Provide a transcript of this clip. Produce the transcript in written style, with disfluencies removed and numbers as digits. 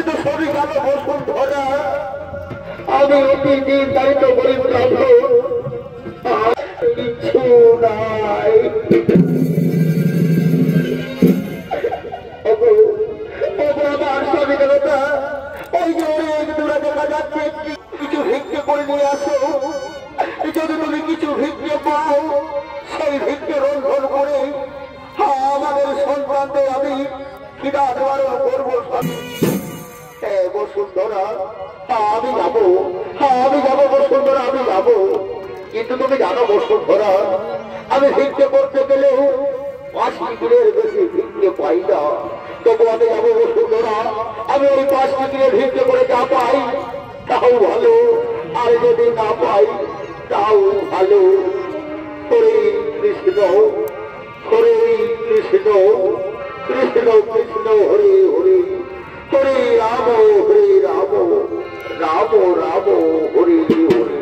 তো সবই গেল বসুন্ধরা। আমি অতি দিন দায়িত্ব করি কিছু নাই। আমার স্বাধীনতা ওই যে অনেক দূরে দেখা যাচ্ছে, কিছু ভিক্ষে করে নিয়ে আসো। যদি তুমি কিছু ভিক্ষে পাও, সেই ভিক্ষে রন্ধন করে আমাদের সন্তানদের আমি খিদা দেওয়ার করবো। বসুন্ধরা আমি যাবো, আমি যাবো বসুন্ধরা, আমি যাবো। কিন্তু তুমি জানো বসুন্ধরা, আমি ভিক্ষে করতে গেলেও 5 ডিগ্রির বেশি ভিক্ষে পাই না। তবু আমি যাবো বসুন্ধরা, আমি ওই 5 ডিগ্রি ভিক্ষে করে যা পাই তাও ভালো, আর যদি না পাই তাও ভালো। হরে কৃষ্ণ, হরে কৃষ্ণ, কৃষ্ণ কৃষ্ণ হরে হরে, হরে রাম, রাম রাম হরে হরে।